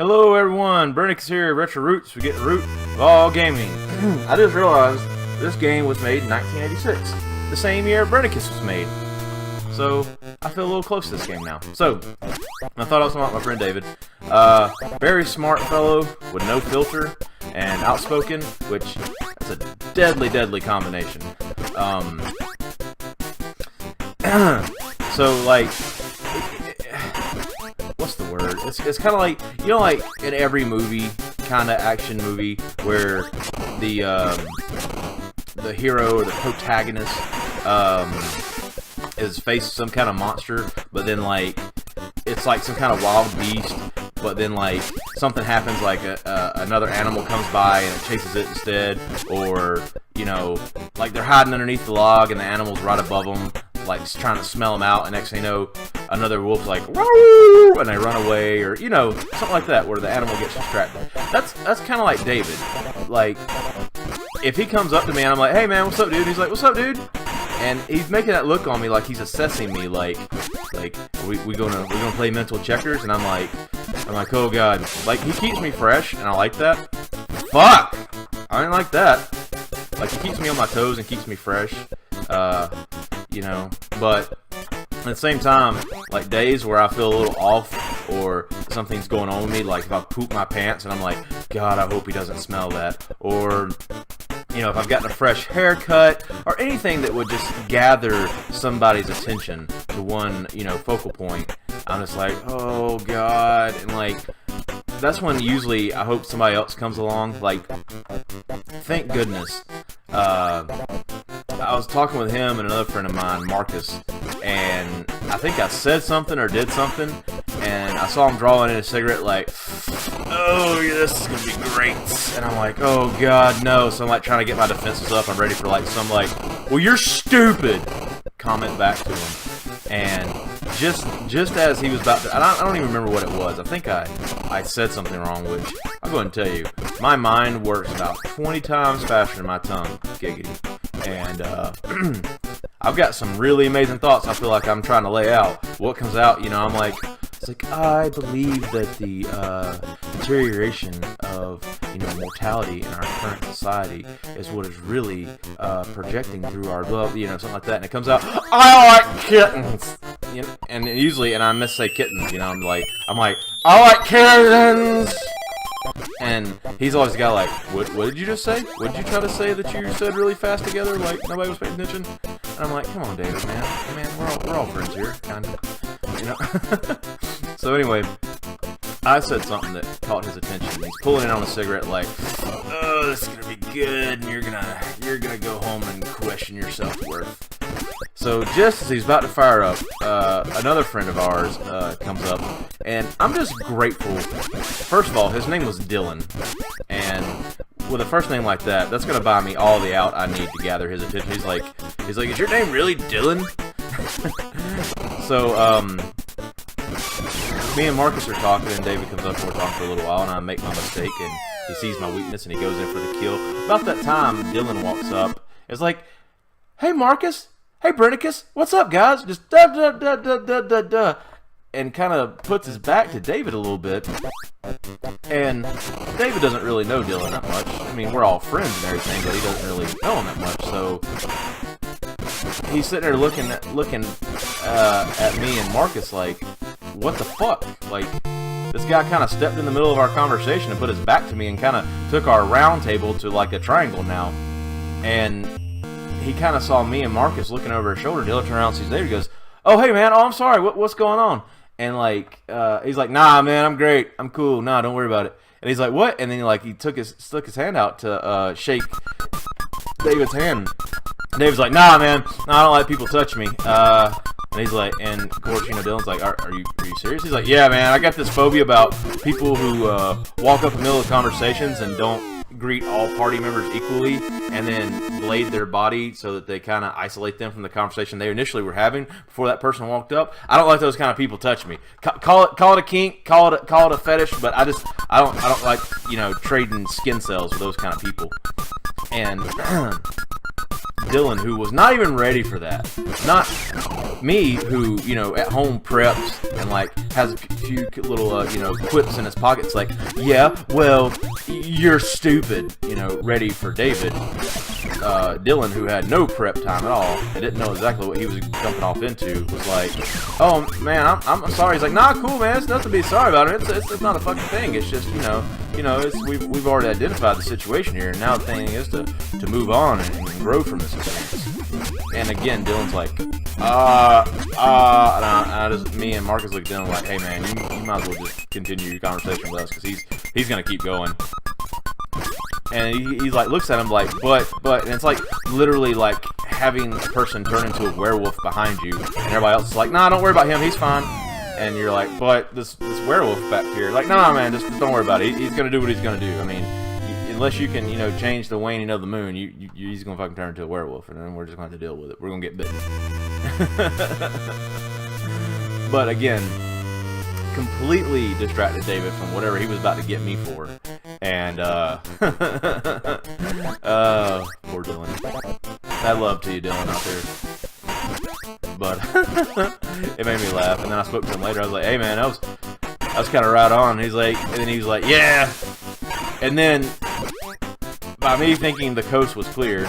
Hello everyone, Bernicus here, Retro Roots. We get the root of all gaming. I just realized this game was made in 1986, the same year Bernicus was made. So I feel a little close to this game now. So I thought I was talking about my friend David. Very smart fellow with no filter and outspoken, which is a deadly combination. So like, what's the word? It's kind of like, you know, like in every movie, kind of action movie, where the hero or the protagonist is faced some kind of monster, but then like it's like some kind of wild beast, but then like something happens, like another animal comes by and it chases it instead, or you know, like they're hiding underneath the log and the animal's right above them, like trying to smell them out, and next thing you know, another wolf's like, "Woo!" and they run away, or you know, something like that, where the animal gets distracted. That's kind of like David. Like, if he comes up to me and I'm like, "Hey man, what's up, dude?" He's like, "What's up, dude?" And he's making that look on me like he's assessing me, like we gonna play mental checkers, and I'm like, oh god, like he keeps me fresh, and I like that. Fuck, I don't like that. Like he keeps me on my toes and keeps me fresh. You know, but at the same time, like days where I feel a little off or something's going on with me, like if I poop my pants and I'm like, God, I hope he doesn't smell that, or you know, if I've gotten a fresh haircut or anything that would just gather somebody's attention to one, you know, focal point, I'm just like, oh God, and like that's when usually I hope somebody else comes along. Like, thank goodness. I was talking with him and another friend of mine, Marcus, and I think I said something or did something, and I saw him drawing in a cigarette like, oh yeah, this is gonna be great, and I'm like, oh god, no. So I'm like trying to get my defenses up. I'm ready for like some like, well, you're stupid comment back to him, and just as he was about to, I don't even remember what it was. I think I said something wrong, which I'll go ahead and tell you, my mind works about 20 times faster than my tongue, giggity. And I've got some really amazing thoughts I feel like I'm trying to lay out. What comes out, you know, I'm like, it's like, I believe that the deterioration of, you know, mortality in our current society is what is really projecting through our love, you know, something like that. And it comes out, I like kittens. You know, and usually, and I miss say kittens, you know, I'm like, I like kittens. And he's always got like, what did you just say? What did you try to say that you said really fast together, like nobody was paying attention? And I'm like, come on, David, man, we're all friends here, kind of, you know. So anyway, I said something that caught his attention. He's pulling it on a cigarette, like, oh, this is gonna be good, and you're gonna go home and question your self-worth. So just as he's about to fire up, another friend of ours comes up, and I'm just grateful. First of all, his name was Dylan, and with a first name like that, that's gonna buy me all the out I need to gather his attention. He's like, is your name really Dylan? So me and Marcus are talking, and David comes up and we're talking for a little while, and I make my mistake, and he sees my weakness, and he goes in for the kill. About that time, Dylan walks up. It's like, hey Marcus. Hey Bernicus, what's up guys? Just da, and kind of puts his back to David a little bit. And David doesn't really know Dylan that much. I mean, we're all friends and everything, but he doesn't really know him that much. So he's sitting there looking at me and Marcus like, what the fuck? Like, this guy kind of stepped in the middle of our conversation and put his back to me and kind of took our round table to like a triangle now. And he kind of saw me and Marcus looking over his shoulder. Dylan turns around and sees David. He goes, oh, hey, man. Oh, I'm sorry. What's going on? And, like, he's like, nah, man, I'm great. I'm cool. Nah, don't worry about it. And he's like, what? And then, like, he stuck his hand out to shake David's hand. And David's like, nah, man. Nah, I don't like people touch me. And he's like, and, of course, you know, Dylan's like, are you serious? He's like, yeah, man, I got this phobia about people who walk up in the middle of conversations and don't greet all party members equally, and then blade their body so that they kind of isolate them from the conversation they initially were having before that person walked up. I don't like those kind of people touch me. Call it a kink, call it a fetish, but I don't like, you know, trading skin cells with those kind of people. And Dylan, who was not even ready for that. Not me, who, you know, at home preps and, like, has a few little, you know, quips in his pockets, like, yeah, well, you're stupid, you know, ready for David. Dylan, who had no prep time at all and didn't know exactly what he was jumping off into, was like, oh, man, I'm sorry. He's like, nah, cool, man, it's nothing to be sorry about. It's not a fucking thing. It's just, we've already identified the situation here, and now the thing is to move on and grow from this experience. And again, Dylan's like, me and Marcus look at Dylan like, hey, man, you might as well just continue your conversation with us, because he's gonna keep going. And he like looks at him like, but, and it's like literally like having a person turn into a werewolf behind you, and everybody else is like, nah, don't worry about him, he's fine. And you're like, but this werewolf back here, like, nah, man, just don't worry about it. He's gonna do what he's gonna do. I mean, unless you can, you know, change the waning of the moon, he's gonna fucking turn into a werewolf, and then we're just gonna have to deal with it. We're gonna get bitten. But again, completely distracted David from whatever he was about to get me for. And, poor Dylan. Mad love to you, Dylan, out there. But, it made me laugh. And then I spoke to him later. I was like, hey, man, that was kind of right on. And then he was like, yeah. And then, by me thinking the coast was clear,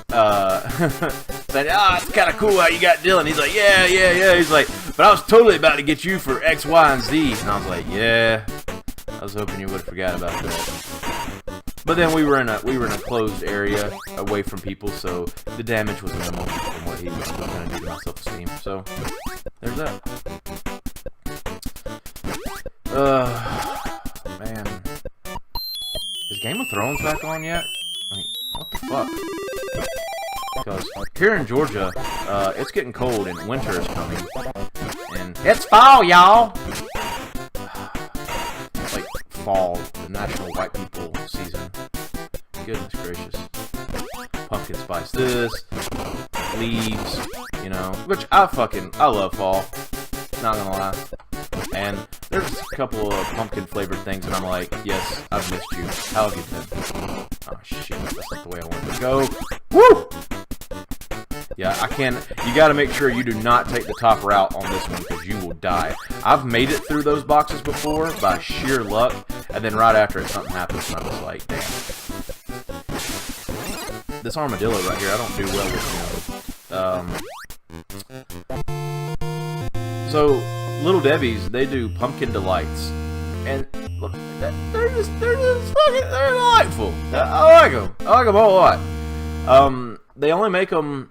said, it's kind of cool how you got Dylan. He's like, yeah. He's like, but I was totally about to get you for X, Y, and Z. And I was like, yeah. I was hoping you would have forgot about that. But then we were in a closed area away from people, so the damage was minimal from what he was going to do to my self-esteem. So there's that. Man, is Game of Thrones back on yet? Like, what the fuck? Because here in Georgia, it's getting cold and winter is coming, and it's fall, y'all. Fall, the national white people season. Goodness gracious. Pumpkin spice this, leaves, you know, which I love fall, not gonna lie. And there's a couple of pumpkin flavored things and I'm like, yes, I've missed you. How have you been? Oh shit, that's not the way I wanted to go. Woo! Yeah, you gotta make sure you do not take the top route on this one, because you will die. I've made it through those boxes before by sheer luck, and then right after it, something happens, and I was like, damn. This armadillo right here, I don't do well with, So, Little Debbie's, they do pumpkin delights, and look, they're delightful. I like them a whole lot. They only make them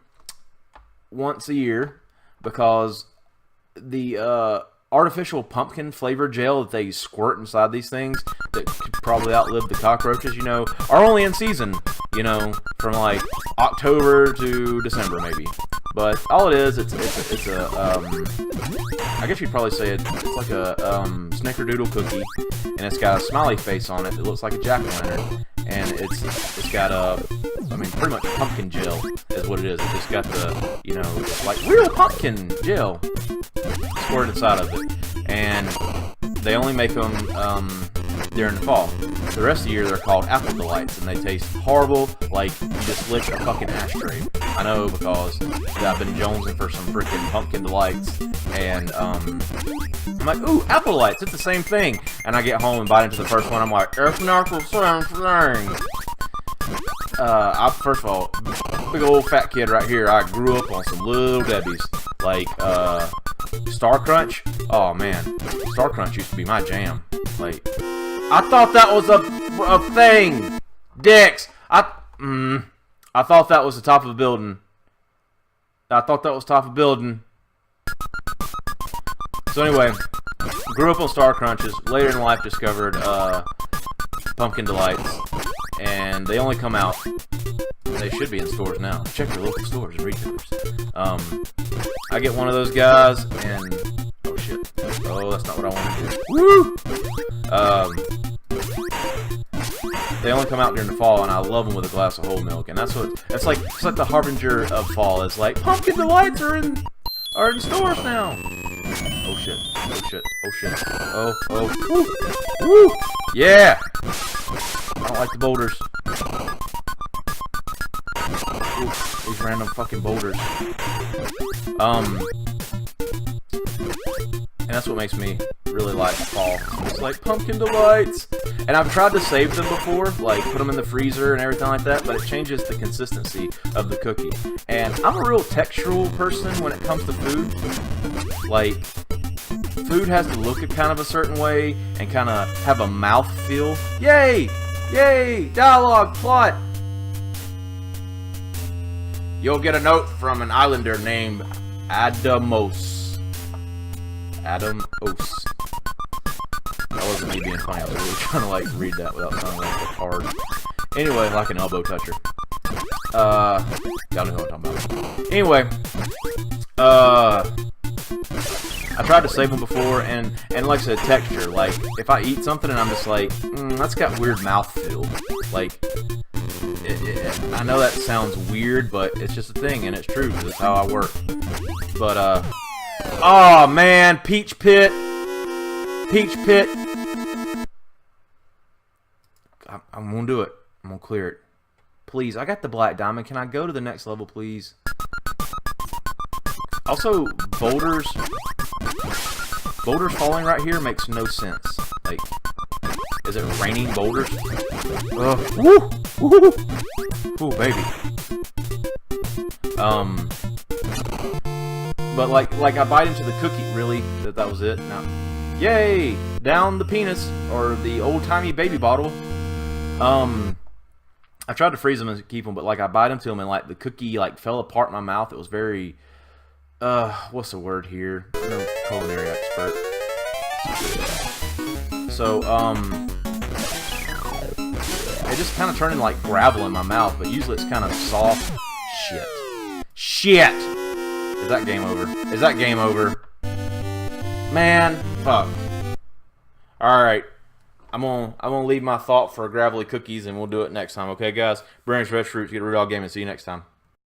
once a year because the artificial pumpkin flavor gel that they squirt inside these things that could probably outlive the cockroaches, you know, are only in season, you know, from like October to December maybe. But all it is, it's a I guess you'd probably say it's like a snickerdoodle cookie, and it's got a smiley face on it that looks like a jack-o'-lantern, and it's got pretty much pumpkin gel is what it is. It's just got the, you know, like real pumpkin gel squirted inside of it, and they only make them during the fall. The rest of the year they're called Apple Delights, and they taste horrible, like you just licked a fucking ashtray. I know, because I've been jonesing for some freaking pumpkin delights, and I'm like, ooh, Apple Delights, it's the same thing. And I get home and bite into the first one, I'm like, it's not the same thing. First of all, big old fat kid right here, I grew up on some Little Debbie's, like, Star Crunch. Oh man, Star Crunch used to be my jam. Like, I thought that was a thing. Dicks. I thought that was the top of a building. So anyway, grew up on Star Crunches. Later in life, discovered Pumpkin Delights, and they only come out. They should be in stores now. Check your local stores and retailers. I get one of those guys, and oh shit! Oh, that's not what I want to do. Woo! They only come out during the fall, and I love them with a glass of whole milk. And that's what it's like the harbinger of fall. It's like Pumpkin Delights are in stores now. Oh shit! Oh shit! Oh shit! Oh! Woo! Woo! Yeah! I don't like the boulders. These random fucking boulders. And that's what makes me really like fall. It's like pumpkin delights. And I've tried to save them before, like put them in the freezer and everything like that, but it changes the consistency of the cookie. And I'm a real textural person when it comes to food. Like, food has to look a kind of a certain way and kind of have a mouth feel. Yay! Yay! Dialogue, plot! You'll get a note from an islander named Adamos. Adam Os. That wasn't me being funny. I was really trying to like read that without sounding like a card. Anyway, like an elbow toucher. Y'all know what I'm talking about. Anyway, I tried to save them before, and like I said, texture. Like if I eat something and I'm just like, that's got weird mouthfeel. Like, I know that sounds weird, but it's just a thing, and it's true because it's how I work. But oh man, Peach Pit. Peach Pit. I'm gonna do it. I'm gonna clear it. Please, I got the black diamond. Can I go to the next level, please? Also, boulders falling right here makes no sense. Like, is it raining boulders? Woo! Woo! Ooh, baby. But like I bite into the cookie. Really? That was it? No. Yay! Down the penis, or the old-timey baby bottle. I tried to freeze them and keep them, but like I bite into them and like the cookie like fell apart in my mouth. It was very, what's the word here? I'm no culinary expert. So, it just kind of turned into like gravel in my mouth, but usually it's kind of soft. Shit. Shit! Is that game over? Is that game over? Man, fuck. Alright. I'm gonna leave my thought for gravelly cookies, and we'll do it next time. Okay, guys? Brandon's RehTro, get a real game, and see you next time.